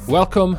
Welcome,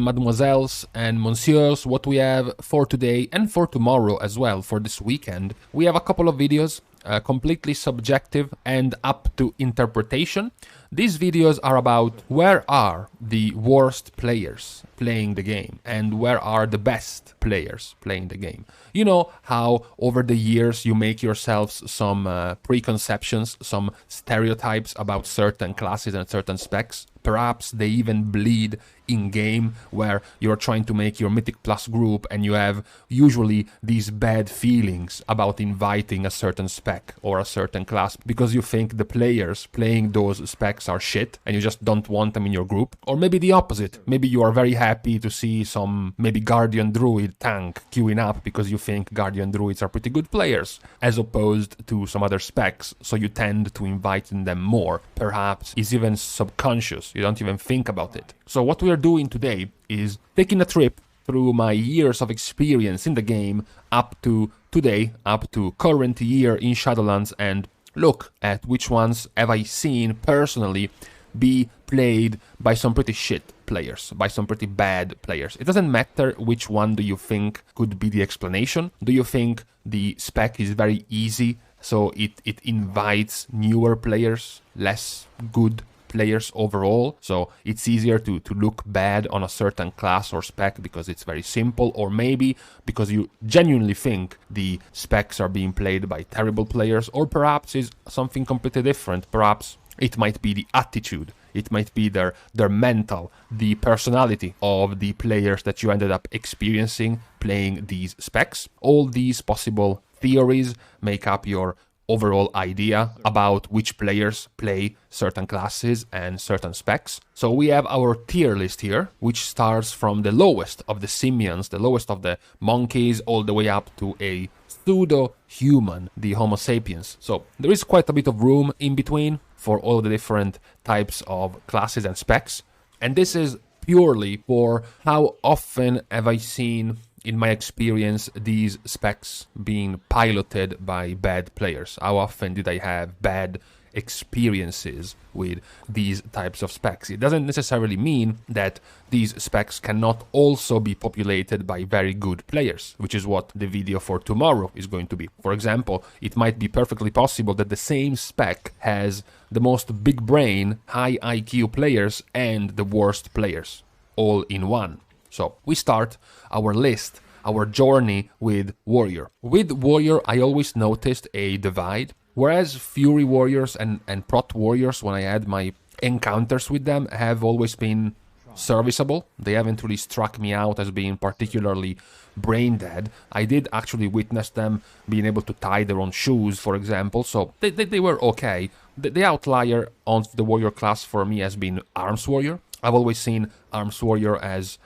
mademoiselles and monsieurs. What we have for today and for tomorrow as well, for this weekend, we have a couple of videos, completely subjective and up to interpretation. These videos are about where are the worst players playing the game and where are the best players playing the game. You know how over the years you make yourselves some preconceptions, some stereotypes about certain classes and certain specs. Perhaps they even bleed in-game, where you're trying to make your Mythic Plus group and you have usually these bad feelings about inviting a certain spec or a certain class because you think the players playing those specs are shit and you just don't want them in your group. Or maybe the opposite. Maybe you are very happy to see some maybe Guardian Druid tank queuing up because you think Guardian Druids are pretty good players as opposed to some other specs, so you tend to invite them more. Perhaps it's even subconscious. You don't even think about it. So what we are doing today is taking a trip through my years of experience in the game up to today, up to current year in Shadowlands, and look at which ones have I seen personally be played by some pretty shit players, by some pretty bad players. It doesn't matter which one do you think could be the explanation. Do you think the spec is very easy, so it invites newer players, less good players overall, so it's easier to look bad on a certain class or spec because it's very simple, or maybe because you genuinely think the specs are being played by terrible players, or perhaps is something completely different. Perhaps it might be the attitude, it might be their mental, the personality of the players that you ended up experiencing playing these specs. All these possible theories make up your overall idea about which players play certain classes and certain specs. So we have our tier list here, which starts from the lowest of the simians, the lowest of the monkeys, all the way up to a pseudo-human, the Homo sapiens. So there is quite a bit of room in between for all the different types of classes and specs. And this is purely for how often have I seen in my experience these specs being piloted by bad players. How often did I have bad experiences with these types of specs? It doesn't necessarily mean that these specs cannot also be populated by very good players, which is what the video for tomorrow is going to be. For example, it might be perfectly possible that the same spec has the most big brain, high IQ players and the worst players all in one. So we start our list, our journey with Warrior. With Warrior, I always noticed a divide. Whereas Fury Warriors and Prot Warriors, when I had my encounters with them, have always been serviceable. They haven't really struck me out as being particularly brain dead. I did actually witness them being able to tie their own shoes, for example, so they were okay. The outlier on the Warrior class for me has been Arms Warrior. I've always seen Arms Warrior as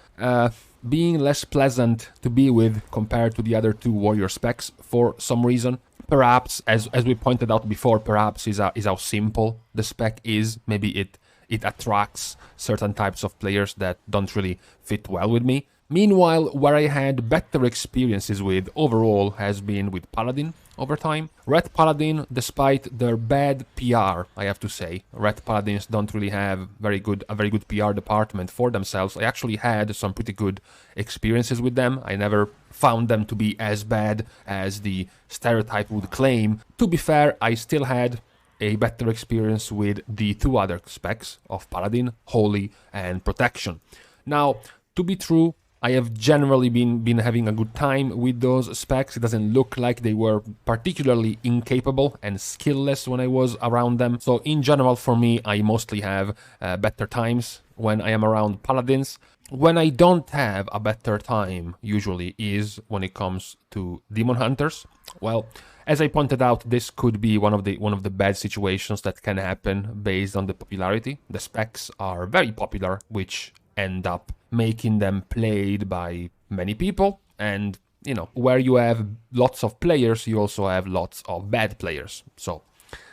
being less pleasant to be with compared to the other two Warrior specs for some reason. Perhaps, as we pointed out before, perhaps is how simple the spec is. Maybe it attracts certain types of players that don't really fit well with me. Meanwhile, where I had better experiences with overall has been with Paladin over time. Red Paladin, despite their bad PR, I have to say, Red Paladins don't really have a very good PR department for themselves. I actually had some pretty good experiences with them. I never found them to be as bad as the stereotype would claim. To be fair, I still had a better experience with the two other specs of Paladin, Holy and Protection. Now, to be true, I have generally been having a good time with those specs. It doesn't look like they were particularly incapable and skillless when I was around them. So in general, for me, I mostly have better times when I am around Paladins. When I don't have a better time, usually, is when it comes to Demon Hunters. Well, as I pointed out, this could be one of the bad situations that can happen based on the popularity. The specs are very popular, which end up making them played by many people, and you know, where you have lots of players, you also have lots of bad players. So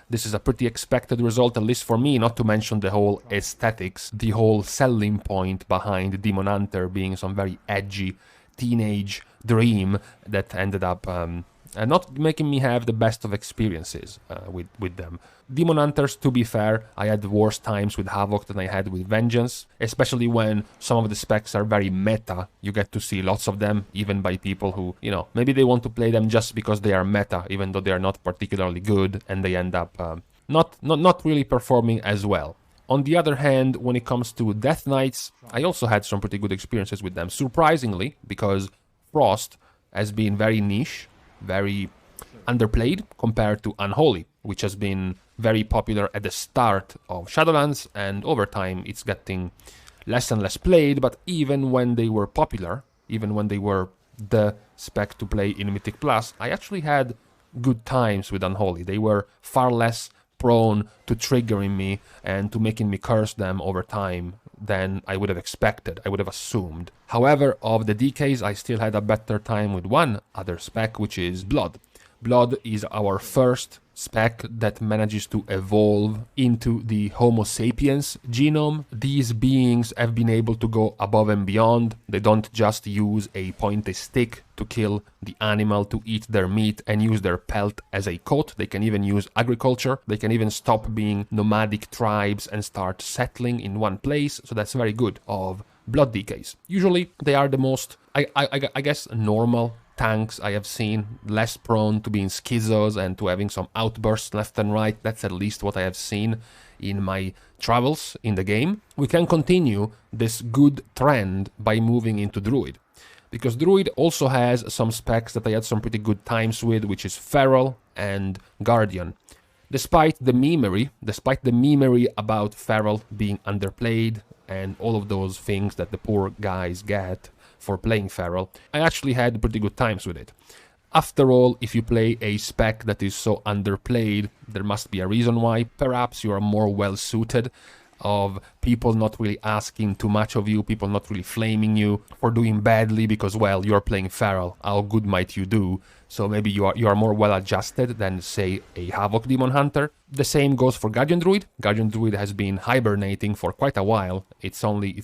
this is a pretty expected result, at least for me, not to mention the whole aesthetics, the whole selling point behind Demon Hunter being some very edgy teenage dream that ended up and not making me have the best of experiences with them. Demon Hunters, to be fair, I had worse times with Havoc than I had with Vengeance, especially when some of the specs are very meta. You get to see lots of them, even by people who, you know, maybe they want to play them just because they are meta, even though they are not particularly good, and they end up not really performing as well. On the other hand, when it comes to Death Knights, I also had some pretty good experiences with them, surprisingly, because Frost has been very niche, very underplayed compared to Unholy, which has been very popular at the start of Shadowlands, and over time it's getting less and less played. But even when they were popular, even when they were the spec to play in Mythic Plus, I actually had good times with Unholy. They were far less prone to triggering me and to making me curse them over time than I would have expected, I would have assumed. However, of the DKs, I still had a better time with one other spec, which is Blood. Blood is our first spec that manages to evolve into the Homo sapiens genome. These beings have been able to go above and beyond. They don't just use a pointed stick to kill the animal, to eat their meat and use their pelt as a coat. They can even use agriculture. They can even stop being nomadic tribes and start settling in one place. So that's very good of Blood DKs. Usually they are the most, I guess, normal tanks I have seen, less prone to being schizos and to having some outbursts left and right. That's at least what I have seen in my travels in the game. We can continue this good trend by moving into Druid, because Druid also has some specs that I had some pretty good times with, which is Feral and Guardian. Despite the memery about Feral being underplayed and all of those things that the poor guys get for playing Feral, I actually had pretty good times with it. After all, if you play a spec that is so underplayed, there must be a reason why. Perhaps you are more well suited of people not really asking too much of you, people not really flaming you for doing badly because, well, you're playing Feral, how good might you do? So maybe you are more well adjusted than, say, a Havoc Demon Hunter. The same goes for Guardian Druid. Guardian Druid has been hibernating for quite a while. It's only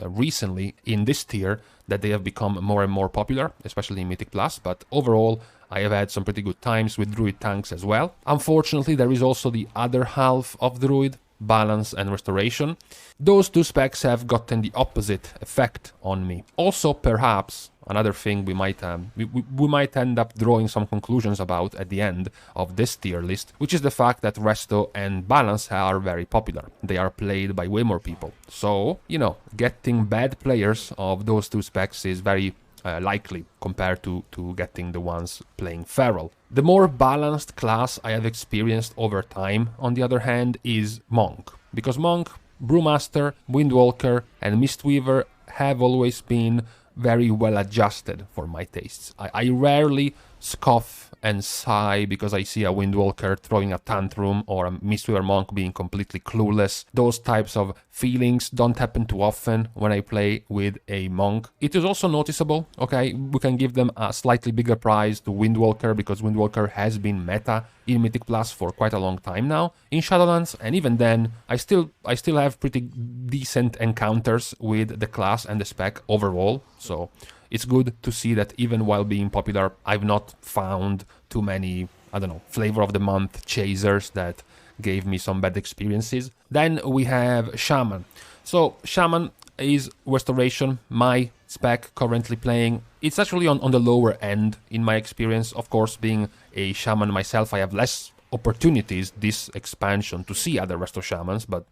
recently in this tier that they have become more and more popular, especially in Mythic Plus, but overall I have had some pretty good times with Druid tanks as well. Unfortunately, there is also the other half of Druid, Balance and Restoration. Those two specs have gotten the opposite effect on me. Also, perhaps another thing we might end up drawing some conclusions about at the end of this tier list, which is the fact that Resto and Balance are very popular. They are played by way more people. So, you know, getting bad players of those two specs is very likely compared to getting the ones playing Feral. The more balanced class I have experienced over time, on the other hand, is Monk. Because Monk, Brewmaster, Windwalker and Mistweaver have always been very well adjusted for my tastes. I rarely scoff and sigh because I see a Windwalker throwing a tantrum or a Mistweaver Monk being completely clueless. Those types of feelings don't happen too often when I play with a Monk. It is also noticeable, okay, we can give them a slightly bigger prize to Windwalker because Windwalker has been meta in Mythic Plus for quite a long time now in Shadowlands, and even then I still have pretty decent encounters with the class and the spec overall. So it's good to see that even while being popular, I've not found too many, I don't know, flavor of the month chasers that gave me some bad experiences. Then we have Shaman. So Shaman is Restoration, my spec currently playing. It's actually on the lower end in my experience. Of course, being a Shaman myself, I have less opportunities this expansion to see other Resto Shamans, but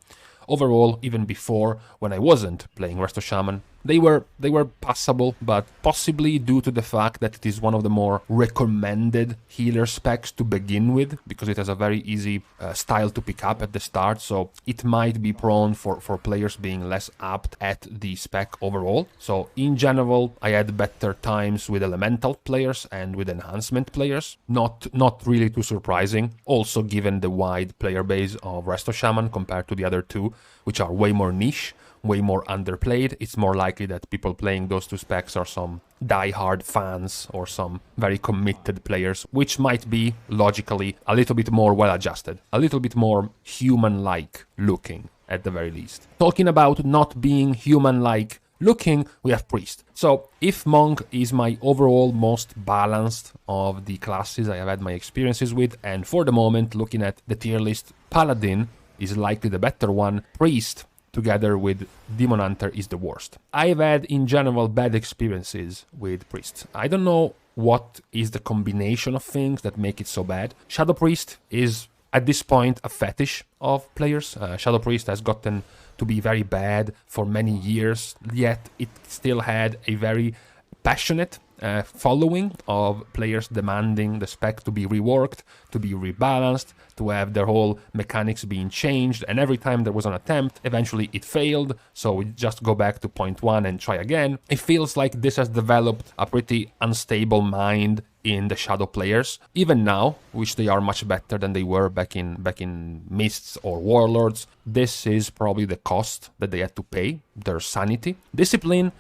overall, even before, when I wasn't playing Resto Shaman, they were passable, but possibly due to the fact that it is one of the more recommended healer specs to begin with, because it has a very easy style to pick up at the start, so it might be prone for players being less apt at the spec overall. So in general, I had better times with elemental players and with enhancement players. Not really too surprising, also given the wide player base of Resto Shaman compared to the other two, which are way more niche, way more underplayed. It's more likely that people playing those two specs are some die-hard fans or some very committed players, which might be logically a little bit more well-adjusted, a little bit more human-like looking at the very least. Talking about not being human-like looking, we have Priest. So if Monk is my overall most balanced of the classes I have had my experiences with, and for the moment, looking at the tier list, Paladin is likely the better one, Priest together with Demon Hunter is the worst. I've had, in general, bad experiences with Priest. I don't know what is the combination of things that make it so bad. Shadow Priest is, at this point, a fetish of players. Shadow Priest has gotten to be very bad for many years, yet it still had a very passionate following of players demanding the spec to be reworked, to be rebalanced, to have their whole mechanics being changed, and every time there was an attempt, eventually it failed, so we just go back to point one and try again. It feels like this has developed a pretty unstable mind in the Shadow players, even now, which they are much better than they were back in Mists or Warlords. This is probably the cost that they had to pay, their sanity. Discipline,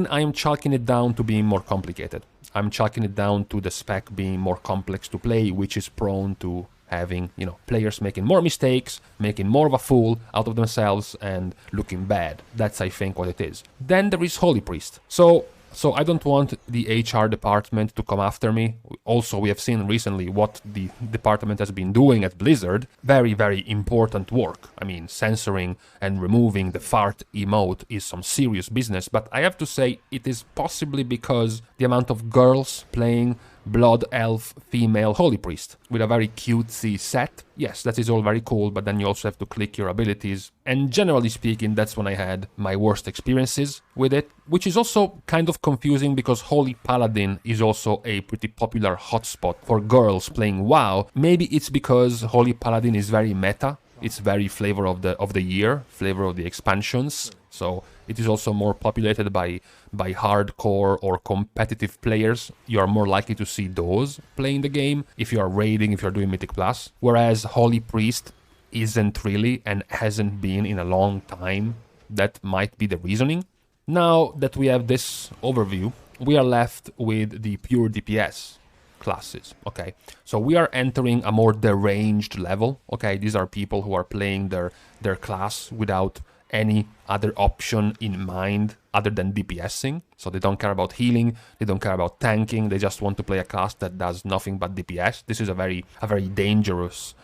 I am chalking it down to being more complicated. I'm chalking it down to the spec being more complex to play, which is prone to having, players making more mistakes, making more of a fool out of themselves and looking bad. That's, I think, what it is. Then there is Holy Priest. So I don't want the HR department to come after me. Also, we have seen recently what the department has been doing at Blizzard. Very, very important work. I mean, censoring and removing the fart emote is some serious business. But I have to say, it is possibly because the amount of girls playing Blood Elf female Holy Priest with a very cutesy set. Yes, that is all very cool, but then you also have to click your abilities. And generally speaking, that's when I had my worst experiences with it, which is also kind of confusing because Holy Paladin is also a pretty popular hotspot for girls playing WoW. Maybe it's because Holy Paladin is very meta. It's very flavor of the year, flavor of the expansions. So it is also more populated by hardcore or competitive players. You are more likely to see those playing the game if you are raiding, if you're doing Mythic Plus. Whereas Holy Priest isn't really and hasn't been in a long time. That might be the reasoning. Now that we have this overview, we are left with the pure DPS classes. Okay, so we are entering a more deranged level. Okay, these are people who are playing their class without any other option in mind other than DPSing. So they don't care about healing, they don't care about tanking, they just want to play a class that does nothing but DPS. This is a very dangerous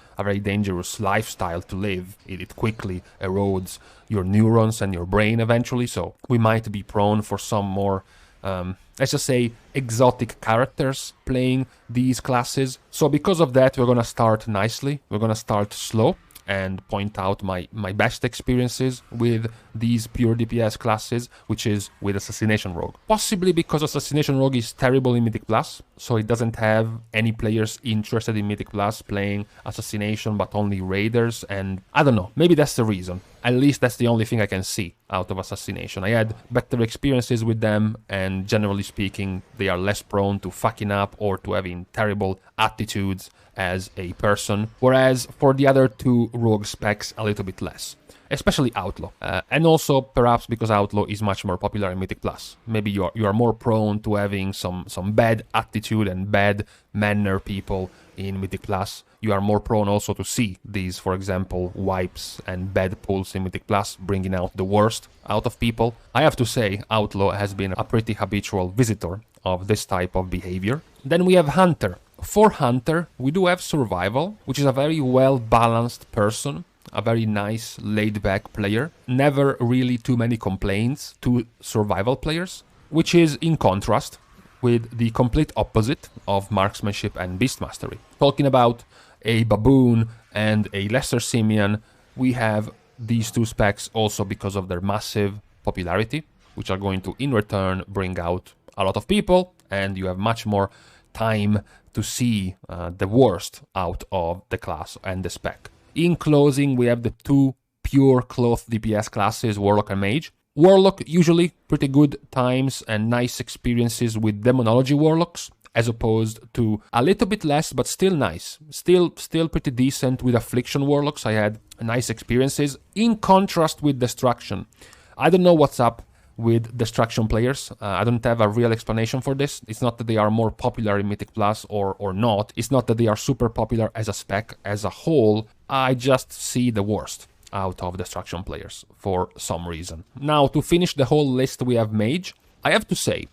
lifestyle to live. It quickly erodes your neurons and your brain eventually. So we might be prone for some more let's just say exotic characters playing these classes. So because of that, we're gonna start nicely. We're gonna start slow and point out my best experiences with these pure DPS classes, which is with Assassination Rogue. Possibly because Assassination Rogue is terrible in Mythic Plus, so it doesn't have any players interested in Mythic Plus playing Assassination, but only Raiders, and I don't know, maybe that's the reason. At least that's the only thing I can see out of Assassination. I had better experiences with them, and generally speaking, they are less prone to fucking up or to having terrible attitudes as a person, whereas for the other two rogue specs, a little bit less. Especially Outlaw, and also perhaps because Outlaw is much more popular in Mythic Plus. Maybe you are more prone to having some bad attitude and bad manner people in Mythic Plus. You are more prone also to see these, for example, wipes and bad pulls in Mythic Plus, bringing out the worst out of people. I have to say, Outlaw has been a pretty habitual visitor of this type of behavior. Then we have Hunter. For Hunter, we do have Survival, which is a very well-balanced person, a very nice laid-back player. Never really too many complaints to Survival players, which is in contrast with the complete opposite of Marksmanship and Beast Mastery. Talking about a Baboon and a Lesser Simian, we have these two specs also because of their massive popularity, which are going to, in return, bring out a lot of people, and you have much more time to see the worst out of the class and the spec. In closing, we have the two pure cloth DPS classes, Warlock and Mage. Warlock, usually pretty good times and nice experiences with Demonology Warlocks, as opposed to a little bit less, but still nice. Still pretty decent with Affliction Warlocks. I had nice experiences. In contrast with Destruction. I don't know what's up with Destruction players. I don't have a real explanation for this. It's not that they are more popular in Mythic Plus or not. It's not that they are super popular as a spec as a whole. I just see the worst. out of Destruction players for some reason. Now, to finish the whole list, we have Mage. I have to say,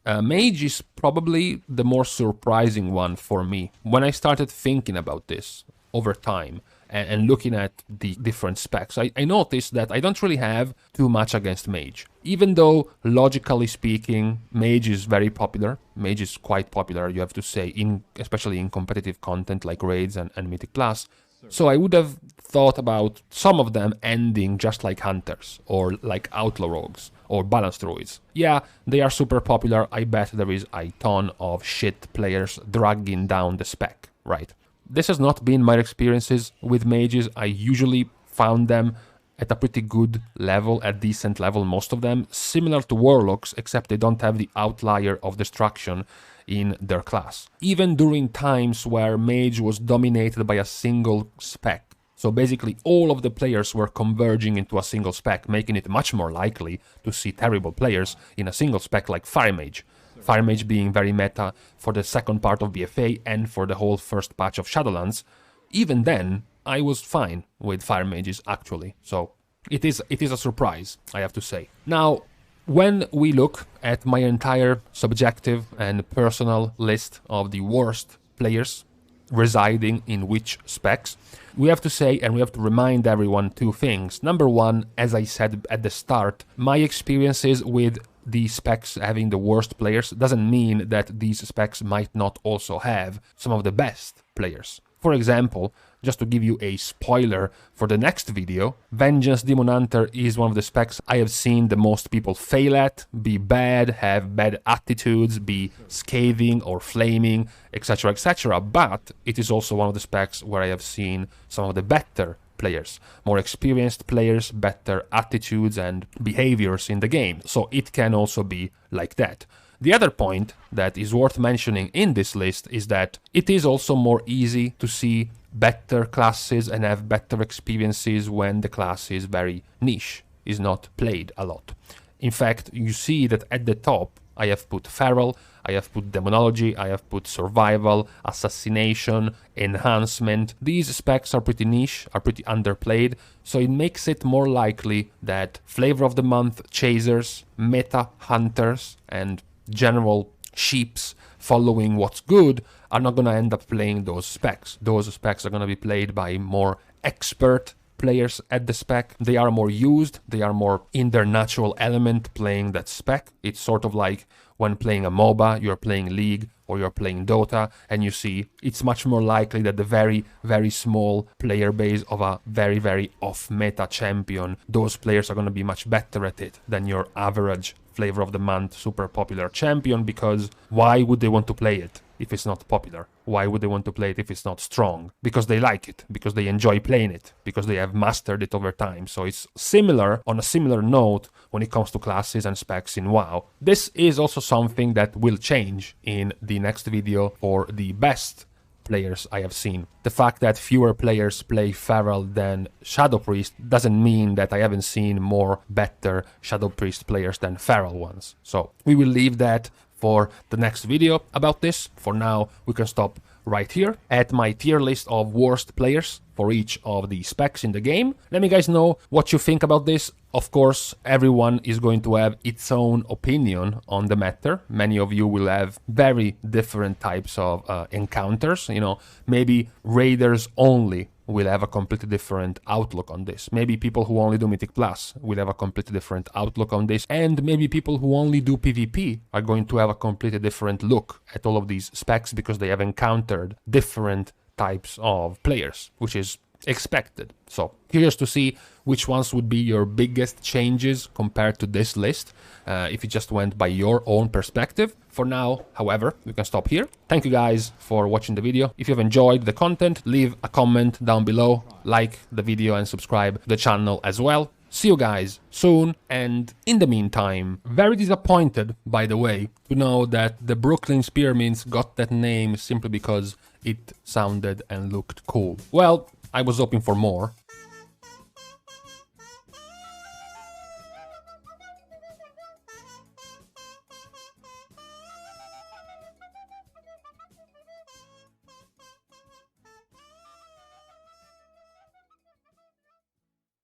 Mage is probably the more surprising one for me. When I started thinking about this over time and looking at the different specs, I noticed that I don't really have too much against Mage. Even though, logically speaking, Mage is very popular. Mage is quite popular, you have to say, especially in competitive content like Raids and Mythic Plus. So I would have thought about some of them ending just like Hunters, or like Outlaw Rogues, or Balance Druids. Yeah, they are super popular, I bet there is a ton of shit players dragging down the spec, right? This has not been my experiences with Mages. I usually found them at a pretty good level, a decent level, most of them, similar to Warlocks, except they don't have the outlier of Destruction in their class. Even during times where Mage was dominated by a single spec. So basically all of the players were converging into a single spec, making it much more likely to see terrible players in a single spec like Fire Mage. Fire Mage being very meta for the second part of BFA and for the whole first patch of Shadowlands. Even then, I was fine with Fire Mages actually, so it is a surprise, I have to say. Now, when we look at my entire subjective and personal list of the worst players residing in which specs, we have to say and we have to remind everyone two things. Number one, as I said at the start, my experiences with the specs having the worst players doesn't mean that these specs might not also have some of the best players. For example, just to give you a spoiler for the next video, Vengeance Demon Hunter is one of the specs I have seen the most people fail at, be bad, have bad attitudes, be scathing or flaming, etc, etc. But it is also one of the specs where I have seen some of the better players, more experienced players, better attitudes and behaviors in the game. So it can also be like that. The other point that is worth mentioning in this list is that it is also more easy to see better classes and have better experiences when the class is very niche, is not played a lot. In fact, you see that at the top I have put Feral, I have put Demonology, I have put Survival, Assassination, Enhancement. These specs are pretty niche, are pretty underplayed, so it makes it more likely that Flavor of the Month chasers, meta hunters, and general sheeps following what's good are not going to end up playing those specs. Those specs are going to be played by more expert players at the spec. They are more used, they are more in their natural element playing that spec. It's sort of like when playing a MOBA, you're playing League or you're playing Dota, and you see it's much more likely that the very, very small player base of a very, very off-meta champion, those players are going to be much better at it than your average Flavor of the Month super popular champion, because why would they want to play it if it's not popular? Why would they want to play it if it's not strong? Because they like it, because they enjoy playing it, because they have mastered it over time. So it's similar, on a similar note, when it comes to classes and specs in WoW. This is also something that will change in the next video for the best players I have seen. The fact that fewer players play Feral than Shadow Priest doesn't mean that I haven't seen more better Shadow Priest players than Feral ones. So we will leave that for the next video about this. For now, we can stop right here at my tier list of worst players for each of the specs in the game. Let me guys know what you think about this. Of course, everyone is going to have its own opinion on the matter. Many of you will have very different types of encounters. You know, maybe raiders only will have a completely different outlook on this. Maybe people who only do Mythic Plus will have a completely different outlook on this. And maybe people who only do PvP are going to have a completely different look at all of these specs because they have encountered different types of players, which is expected. So curious to see which ones would be your biggest changes compared to this list, if it just went by your own perspective. For now, however, we can stop here. Thank you guys for watching the video. If you've enjoyed the content, leave a comment down below, like the video and subscribe to the channel as well. See you guys soon, and in the meantime, very disappointed, by the way, to know that the Brooklyn Spearmints got that name simply because it sounded and looked cool. Well, I was hoping for more.